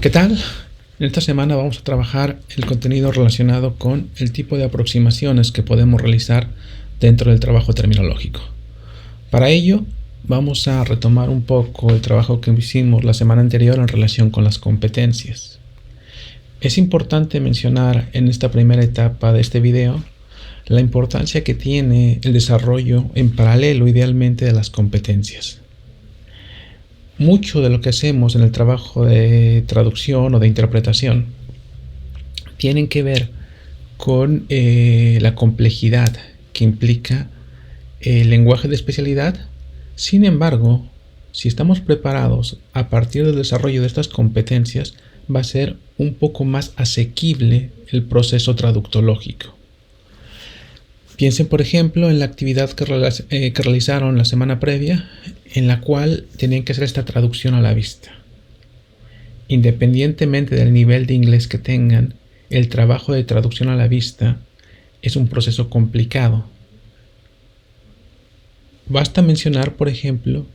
¿Qué tal? En esta semana vamos a trabajar el contenido relacionado con el tipo de aproximaciones que podemos realizar dentro del trabajo terminológico. Para ello, vamos a retomar un poco el trabajo que hicimos la semana anterior en relación con las competencias. Es importante mencionar en esta primera etapa de este video la importancia que tiene el desarrollo en paralelo, idealmente, de las competencias. Mucho de lo que hacemos en el trabajo de traducción o de interpretación tienen que ver con la complejidad que implica el lenguaje de especialidad. Sin embargo, si estamos preparados a partir del desarrollo de estas competencias, va a ser un poco más asequible el proceso traductológico. Piensen, por ejemplo, en la actividad que realizaron la semana previa, en la cual tenían que hacer esta traducción a la vista. Independientemente del nivel de inglés que tengan, el trabajo de traducción a la vista es un proceso complicado. Basta mencionar, por ejemplo,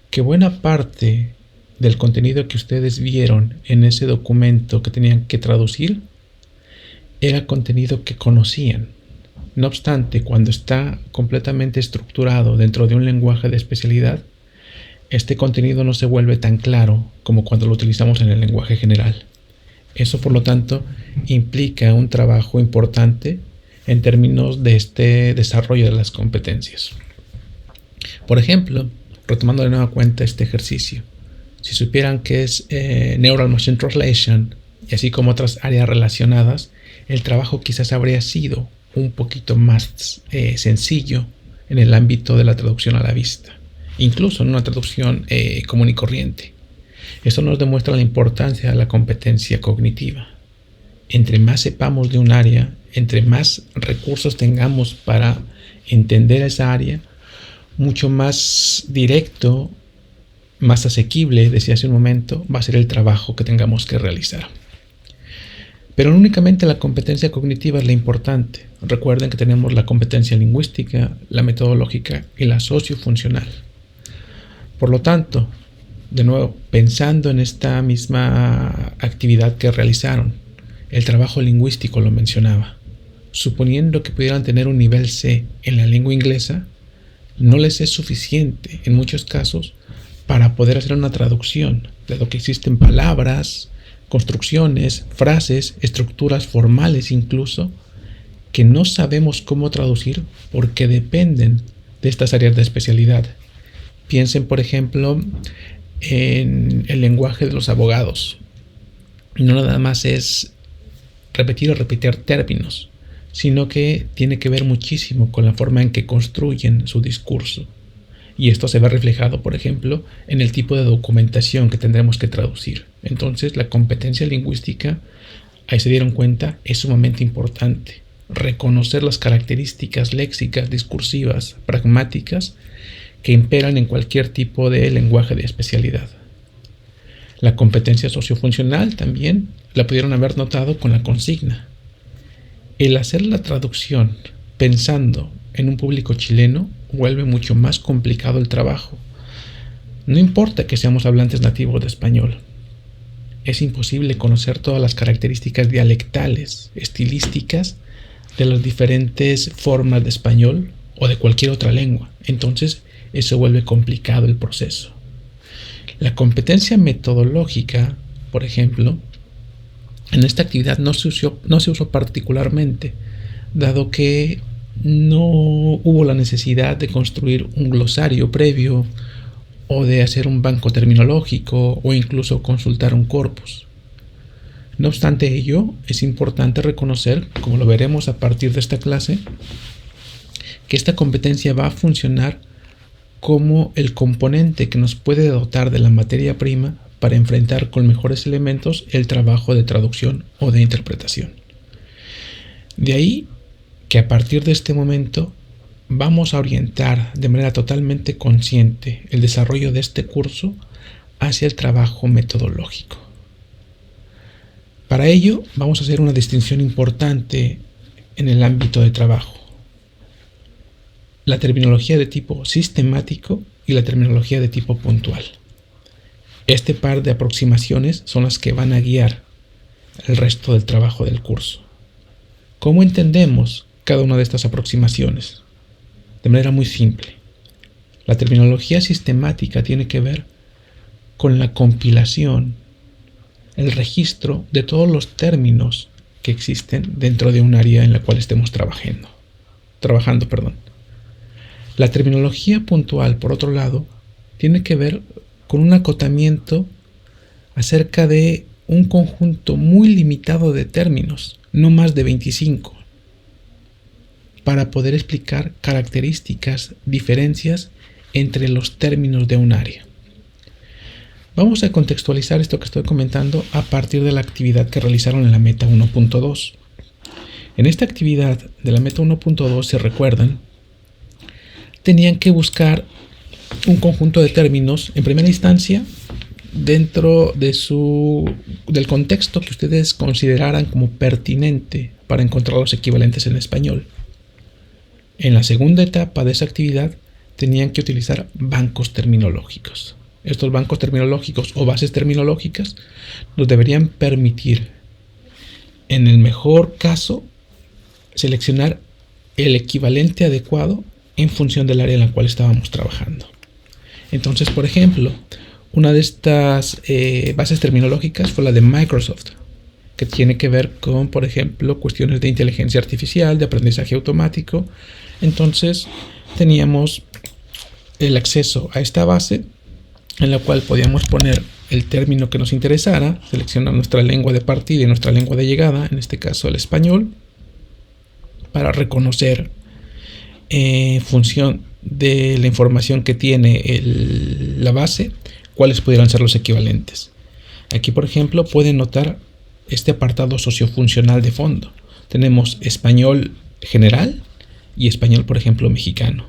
que buena parte del contenido que ustedes vieron en ese documento que tenían que traducir era contenido que conocían. No obstante, cuando está completamente estructurado dentro de un lenguaje de especialidad, este contenido no se vuelve tan claro como cuando lo utilizamos en el lenguaje general. Eso, por lo tanto, implica un trabajo importante en términos de este desarrollo de las competencias. Por ejemplo, retomando de nueva cuenta este ejercicio, si supieran que es Neural Machine Translation y así como otras áreas relacionadas, el trabajo quizás habría sido un poquito más sencillo en el ámbito de la traducción a la vista, incluso en una traducción común y corriente. Esto nos demuestra la importancia de la competencia cognitiva. Entre más sepamos de un área, entre más recursos tengamos para entender esa área, mucho más directo, más asequible, decía hace un momento, va a ser el trabajo que tengamos que realizar. Pero no únicamente la competencia cognitiva es la importante. Recuerden que tenemos la competencia lingüística, la metodológica y la sociofuncional. Por lo tanto, de nuevo, pensando en esta misma actividad que realizaron, el trabajo lingüístico lo mencionaba. Suponiendo que pudieran tener un nivel C en la lengua inglesa, no les es suficiente en muchos casos para poder hacer una traducción, dado que existen palabras, construcciones, frases, estructuras formales incluso, que no sabemos cómo traducir porque dependen de estas áreas de especialidad. Piensen, por ejemplo, en el lenguaje de los abogados. No nada más es repetir o repetir términos, sino que tiene que ver muchísimo con la forma en que construyen su discurso. Y esto se ve reflejado, por ejemplo, en el tipo de documentación que tendremos que traducir. Entonces, la competencia lingüística, ahí se dieron cuenta, es sumamente importante. Reconocer las características léxicas, discursivas, pragmáticas, que imperan en cualquier tipo de lenguaje de especialidad. La competencia sociofuncional también la pudieron haber notado con la consigna. El hacer la traducción pensando en un público chileno vuelve mucho más complicado el trabajo. No importa que seamos hablantes nativos de español. Es imposible conocer todas las características dialectales, estilísticas de las diferentes formas de español o de cualquier otra lengua. Entonces, eso vuelve complicado el proceso. La competencia metodológica, por ejemplo, en esta actividad no se usó particularmente, dado que no hubo la necesidad de construir un glosario previo o de hacer un banco terminológico o incluso consultar un corpus. No obstante ello, es importante reconocer, como lo veremos a partir de esta clase, que esta competencia va a funcionar como el componente que nos puede dotar de la materia prima para enfrentar con mejores elementos el trabajo de traducción o de interpretación. De ahí que a partir de este momento vamos a orientar de manera totalmente consciente el desarrollo de este curso hacia el trabajo metodológico. Para ello vamos a hacer una distinción importante en el ámbito de trabajo. La terminología de tipo sistemático y la terminología de tipo puntual. Este par de aproximaciones son las que van a guiar el resto del trabajo del curso. ¿Cómo entendemos cada una de estas aproximaciones? De manera muy simple. La terminología sistemática tiene que ver con la compilación, el registro de todos los términos que existen dentro de un área en la cual estemos trabajando. La terminología puntual, por otro lado, tiene que ver con un acotamiento acerca de un conjunto muy limitado de términos, no más de 25, para poder explicar características, diferencias entre los términos de un área. Vamos a contextualizar esto que estoy comentando a partir de la actividad que realizaron en la Meta 1.2. En esta actividad de la Meta 1.2, si recuerdan, tenían que buscar un conjunto de términos, en primera instancia, dentro del contexto que ustedes consideraran como pertinente para encontrar los equivalentes en español. En la segunda etapa de esa actividad, tenían que utilizar bancos terminológicos. Estos bancos terminológicos o bases terminológicas nos deberían permitir, en el mejor caso, seleccionar el equivalente adecuado en función del área en la cual estábamos trabajando. Entonces, por ejemplo, una de estas bases terminológicas fue la de Microsoft, que tiene que ver con, por ejemplo, cuestiones de inteligencia artificial, de aprendizaje automático. Entonces, teníamos el acceso a esta base en la cual podíamos poner el término que nos interesara, seleccionar nuestra lengua de partida y nuestra lengua de llegada, en este caso el español, para reconocer en función de la información que tiene la base, cuáles pudieran ser los equivalentes. Aquí, por ejemplo, pueden notar este apartado sociofuncional de fondo. Tenemos español general y español, por ejemplo, mexicano.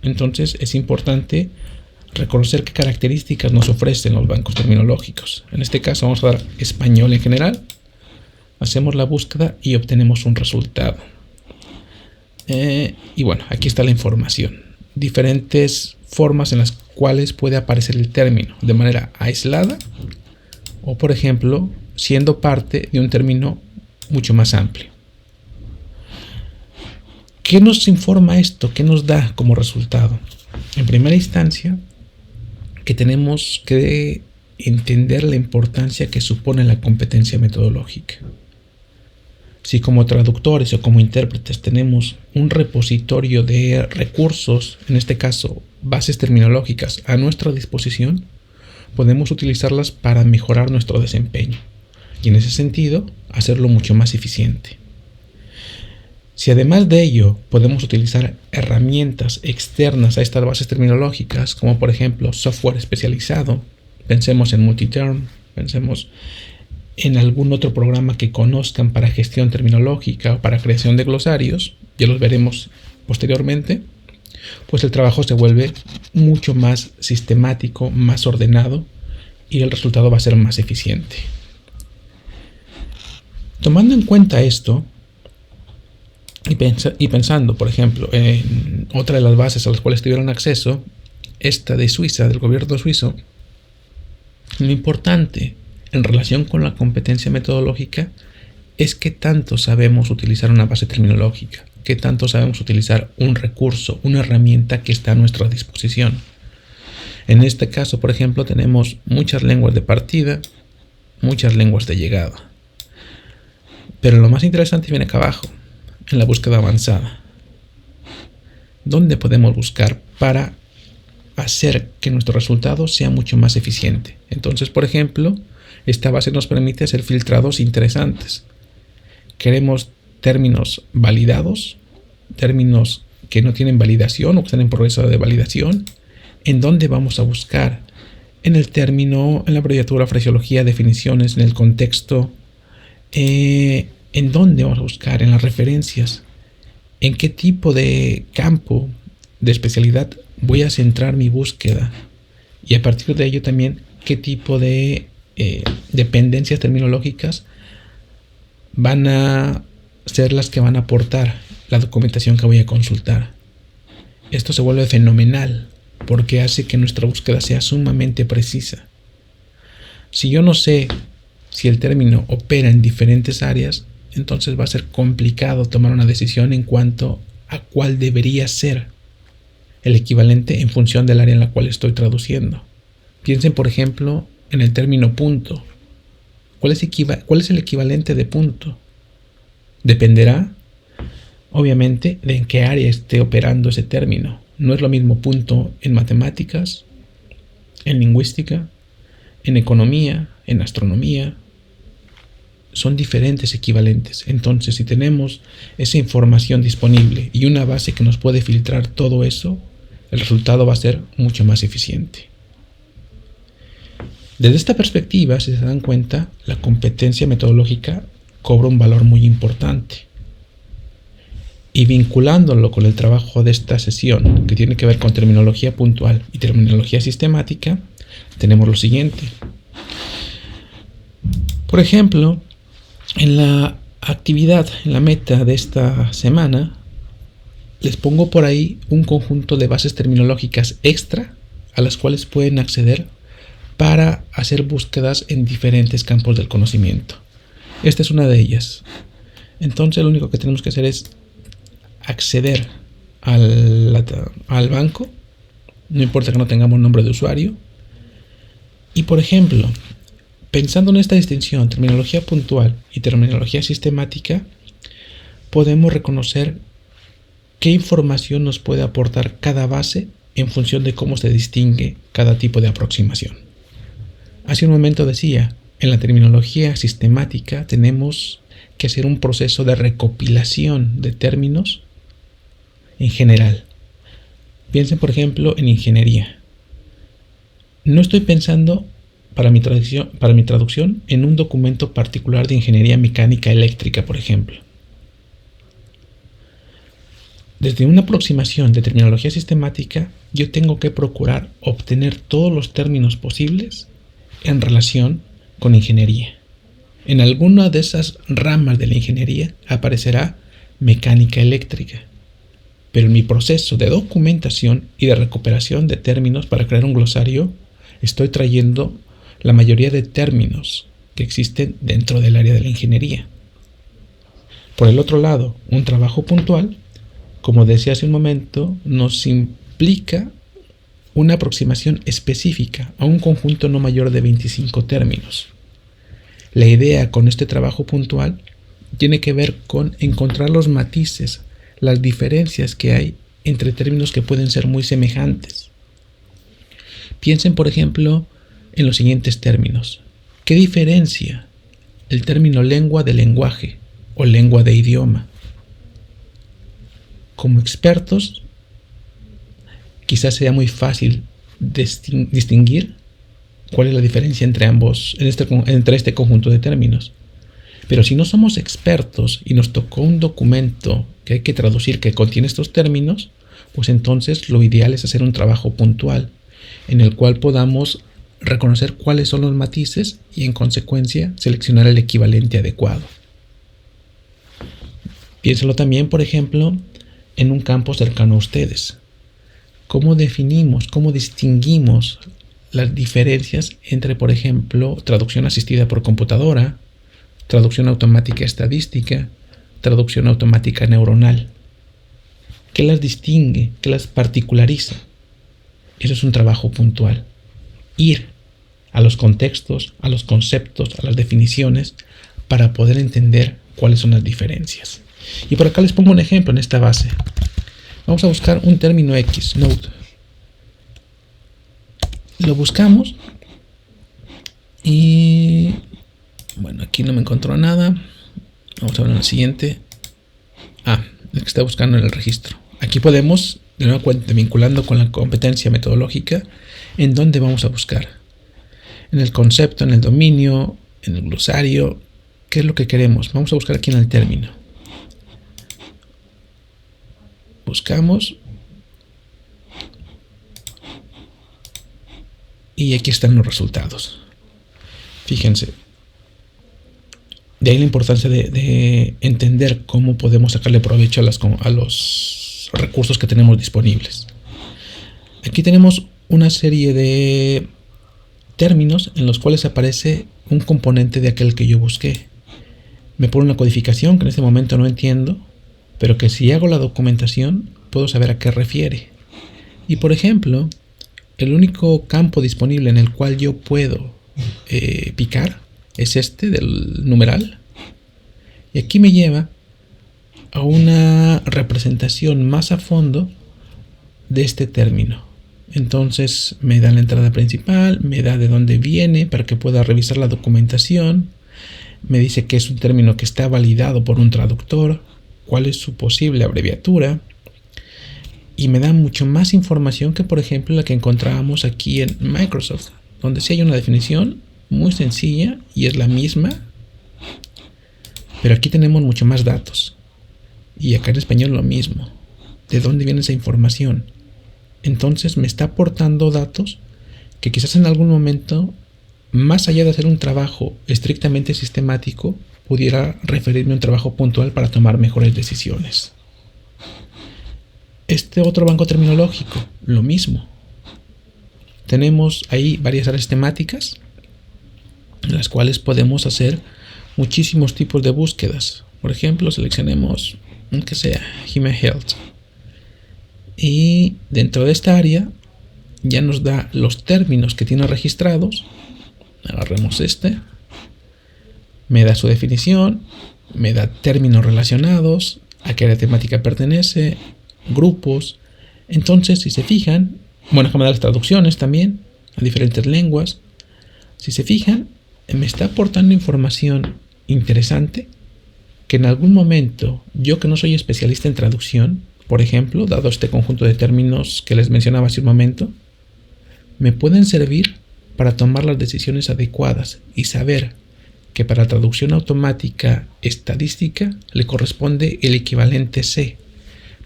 Entonces es importante reconocer qué características nos ofrecen los bancos terminológicos. En este caso vamos a dar español en general, hacemos la búsqueda y obtenemos un resultado. Y bueno, aquí está la información. Diferentes formas en las cuales puede aparecer el término, de manera aislada o, por ejemplo, siendo parte de un término mucho más amplio. ¿Qué nos informa esto? ¿Qué nos da como resultado? En primera instancia, que tenemos que entender la importancia que supone la competencia metodológica. Si como traductores o como intérpretes tenemos un repositorio de recursos, en este caso bases terminológicas, a nuestra disposición, podemos utilizarlas para mejorar nuestro desempeño y en ese sentido hacerlo mucho más eficiente. Si además de ello podemos utilizar herramientas externas a estas bases terminológicas, como por ejemplo software especializado, pensemos en Multiterm, pensemos en algún otro programa que conozcan para gestión terminológica o para creación de glosarios, ya los veremos posteriormente, pues el trabajo se vuelve mucho más sistemático, más ordenado y el resultado va a ser más eficiente. Tomando en cuenta esto, y pensando, por ejemplo, en otra de las bases a las cuales tuvieron acceso, esta de Suiza, del gobierno suizo, lo importante en relación con la competencia metodológica es qué tanto sabemos utilizar una base terminológica, qué tanto sabemos utilizar un recurso, una herramienta que está a nuestra disposición. En este caso, por ejemplo, tenemos muchas lenguas de partida, muchas lenguas de llegada. Pero lo más interesante viene acá abajo, en la búsqueda avanzada. ¿Dónde podemos buscar para hacer que nuestro resultado sea mucho más eficiente? Entonces, por ejemplo, esta base nos permite hacer filtrados interesantes. Queremos términos validados, términos que no tienen validación o que están en proceso de validación. ¿En dónde vamos a buscar? En el término, en la abreviatura, fraseología, definiciones, en el contexto. ¿En dónde vamos a buscar? En las referencias. ¿En qué tipo de campo de especialidad voy a centrar mi búsqueda? Y a partir de ello también, ¿qué tipo de dependencias terminológicas van a ser las que van a aportar la documentación que voy a consultar? Esto se vuelve fenomenal porque hace que nuestra búsqueda sea sumamente precisa. Si yo no sé si el término opera en diferentes áreas, entonces va a ser complicado tomar una decisión en cuanto a cuál debería ser el equivalente en función del área en la cual estoy traduciendo. Piensen, por ejemplo, en el término punto. ¿Cuál es el equivalente de punto? Dependerá, obviamente, de en qué área esté operando ese término. No es lo mismo punto en matemáticas, en lingüística, en economía, en astronomía. Son diferentes equivalentes. Entonces, si tenemos esa información disponible y una base que nos puede filtrar todo eso, el resultado va a ser mucho más eficiente. Desde esta perspectiva, si se dan cuenta, la competencia metodológica cobra un valor muy importante. Y vinculándolo con el trabajo de esta sesión, que tiene que ver con terminología puntual y terminología sistemática, tenemos lo siguiente. Por ejemplo, en la actividad, en la meta de esta semana, les pongo por ahí un conjunto de bases terminológicas extra a las cuales pueden acceder para hacer búsquedas en diferentes campos del conocimiento. Esta es una de ellas. Entonces lo único que tenemos que hacer es acceder al banco, no importa que no tengamos nombre de usuario, y por ejemplo, pensando en esta distinción, terminología puntual y terminología sistemática, podemos reconocer qué información nos puede aportar cada base en función de cómo se distingue cada tipo de aproximación. Hace un momento decía, en la terminología sistemática tenemos que hacer un proceso de recopilación de términos en general. Piensen, por ejemplo, en ingeniería. No estoy pensando para mi traducción en un documento particular de ingeniería mecánica eléctrica, por ejemplo. Desde una aproximación de terminología sistemática, yo tengo que procurar obtener todos los términos posibles en relación con ingeniería. En alguna de esas ramas de la ingeniería aparecerá mecánica eléctrica, pero en mi proceso de documentación y de recuperación de términos para crear un glosario, estoy trayendo la mayoría de términos que existen dentro del área de la ingeniería. Por el otro lado, un trabajo puntual, como decía hace un momento, nos implica una aproximación específica a un conjunto no mayor de 25 términos. La idea con este trabajo puntual tiene que ver con encontrar los matices, las diferencias que hay entre términos que pueden ser muy semejantes. Piensen, por ejemplo, en los siguientes términos. ¿Qué diferencia el término lengua de lenguaje o lengua de idioma? Como expertos, quizás sea muy fácil distinguir cuál es la diferencia entre ambos, entre este conjunto de términos. Pero si no somos expertos y nos tocó un documento que hay que traducir que contiene estos términos, pues entonces lo ideal es hacer un trabajo puntual en el cual podamos reconocer cuáles son los matices y en consecuencia seleccionar el equivalente adecuado. Piénselo también, por ejemplo, en un campo cercano a ustedes. ¿Cómo definimos, cómo distinguimos las diferencias entre, por ejemplo, traducción asistida por computadora, traducción automática estadística, traducción automática neuronal? ¿Qué las distingue? ¿Qué las particulariza? Eso es un trabajo puntual. Ir a los contextos, a los conceptos, a las definiciones para poder entender cuáles son las diferencias. Y por acá les pongo un ejemplo en esta base. Vamos a buscar un término X, node. Lo buscamos y bueno, aquí no me encontró nada. Vamos a ver en el siguiente. El que está buscando en el registro. Aquí podemos, de nueva cuenta, vinculando con la competencia metodológica, en dónde vamos a buscar. En el concepto, en el dominio, en el glosario. ¿Qué es lo que queremos? Vamos a buscar aquí en el término. Buscamos. Y aquí están los resultados. Fíjense. De ahí la importancia de entender cómo podemos sacarle provecho a los recursos que tenemos disponibles. Aquí tenemos una serie de términos en los cuales aparece un componente de aquel que yo busqué. Me pone una codificación que en este momento no entiendo, pero que si hago la documentación puedo saber a qué refiere. Y por ejemplo, el único campo disponible en el cual yo puedo picar es este del numeral. Y aquí me lleva a una representación más a fondo de este término. Entonces me da la entrada principal, me da de dónde viene para que pueda revisar la documentación, me dice que es un término que está validado por un traductor, cuál es su posible abreviatura, y me da mucho más información que por ejemplo la que encontrábamos aquí en Microsoft, donde sí hay una definición muy sencilla y es la misma, pero aquí tenemos mucho más datos. Y acá en español lo mismo. ¿De dónde viene esa información? Entonces me está aportando datos que quizás en algún momento, más allá de hacer un trabajo estrictamente sistemático, pudiera referirme a un trabajo puntual para tomar mejores decisiones. Este otro banco terminológico, lo mismo. Tenemos ahí varias áreas temáticas en las cuales podemos hacer muchísimos tipos de búsquedas. Por ejemplo, seleccionemos que sea Human Health, y dentro de esta área ya nos da los términos que tiene registrados. Agarremos este, me da su definición, me da términos relacionados, a qué área temática pertenece, grupos. Entonces, si se fijan, bueno, me da las traducciones también a diferentes lenguas. Si se fijan, me está aportando información interesante que en algún momento, yo que no soy especialista en traducción, por ejemplo, dado este conjunto de términos que les mencionaba hace un momento, me pueden servir para tomar las decisiones adecuadas y saber que para traducción automática estadística le corresponde el equivalente C,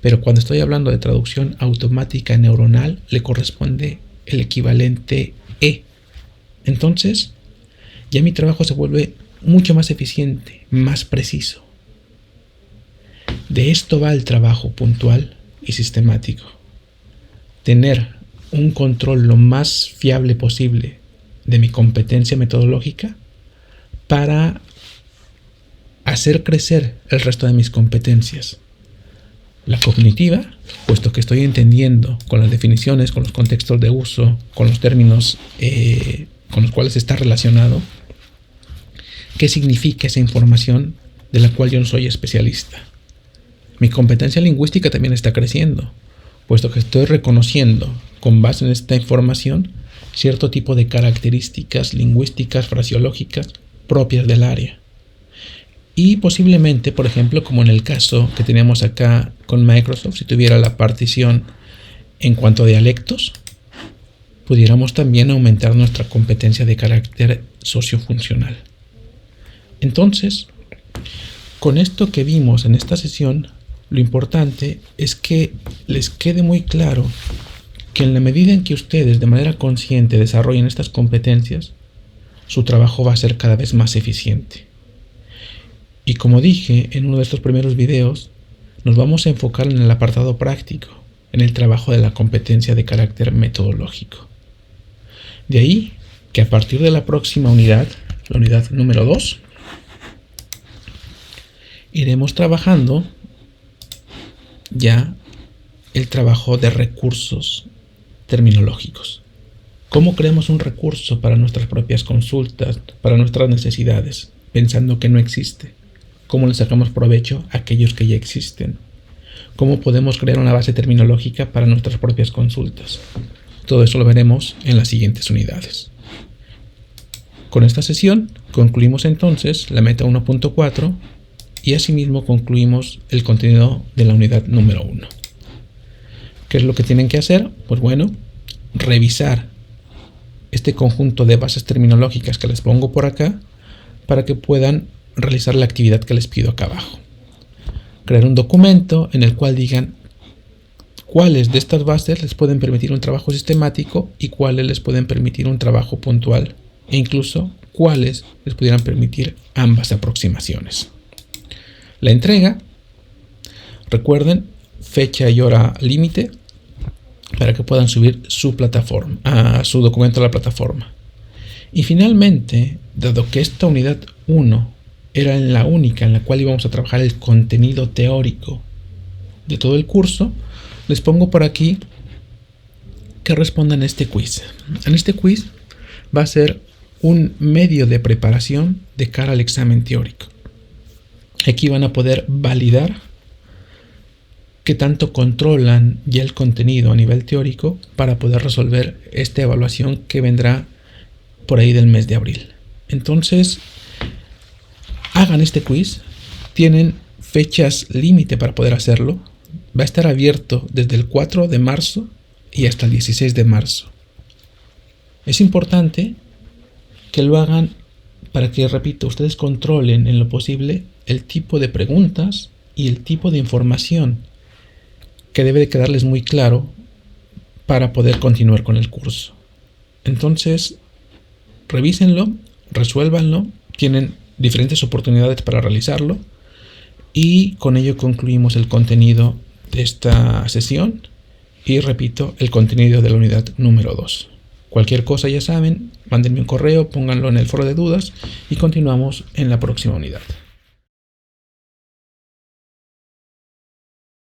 pero cuando estoy hablando de traducción automática neuronal le corresponde el equivalente E. Entonces, ya mi trabajo se vuelve mucho más eficiente, más preciso. De esto va el trabajo puntual y sistemático. Tener un control lo más fiable posible de mi competencia metodológica para hacer crecer el resto de mis competencias. La cognitiva, puesto que estoy entendiendo con las definiciones, con los contextos de uso, con los términos con los cuales está relacionado, qué significa esa información de la cual yo no soy especialista. Mi competencia lingüística también está creciendo, puesto que estoy reconociendo, con base en esta información, cierto tipo de características lingüísticas, fraseológicas propias del área. Y posiblemente, por ejemplo, como en el caso que teníamos acá con Microsoft, si tuviera la partición en cuanto a dialectos, pudiéramos también aumentar nuestra competencia de carácter sociofuncional. Entonces, con esto que vimos en esta sesión, lo importante es que les quede muy claro que en la medida en que ustedes de manera consciente desarrollen estas competencias, su trabajo va a ser cada vez más eficiente. Y como dije en uno de estos primeros videos, nos vamos a enfocar en el apartado práctico, en el trabajo de la competencia de carácter metodológico. De ahí que a partir de la próxima unidad, la unidad número 2, iremos trabajando ya el trabajo de recursos terminológicos. ¿Cómo creamos un recurso para nuestras propias consultas, para nuestras necesidades, pensando que no existe? ¿Cómo le sacamos provecho a aquellos que ya existen? ¿Cómo podemos crear una base terminológica para nuestras propias consultas? Todo eso lo veremos en las siguientes unidades. Con esta sesión concluimos entonces la meta 1.4 y asimismo concluimos el contenido de la unidad número 1. ¿Qué es lo que tienen que hacer? Pues bueno, revisar este conjunto de bases terminológicas que les pongo por acá para que puedan realizar la actividad que les pido acá abajo. Crear un documento en el cual digan cuáles de estas bases les pueden permitir un trabajo sistemático y cuáles les pueden permitir un trabajo puntual e incluso cuáles les pudieran permitir ambas aproximaciones. La entrega, recuerden, fecha y hora límite para que puedan subir su documento a la plataforma. Y finalmente, dado que esta unidad 1 era la única en la cual íbamos a trabajar el contenido teórico de todo el curso, les pongo por aquí que respondan este quiz. En este quiz va a ser un medio de preparación de cara al examen teórico. Aquí van a poder validar qué tanto controlan ya el contenido a nivel teórico para poder resolver esta evaluación que vendrá por ahí del mes de abril. Entonces, hagan este quiz. Tienen fechas límite para poder hacerlo. Va a estar abierto desde el 4 de marzo y hasta el 16 de marzo. Es importante que lo hagan para que, repito, ustedes controlen en lo posible el tipo de preguntas y el tipo de información que debe de quedarles muy claro para poder continuar con el curso. Entonces, revísenlo, resuélvanlo, tienen diferentes oportunidades para realizarlo y con ello concluimos el contenido de esta sesión y, repito, el contenido de la unidad número 2. Cualquier cosa, ya saben, mándenme un correo, pónganlo en el foro de dudas y continuamos en la próxima unidad.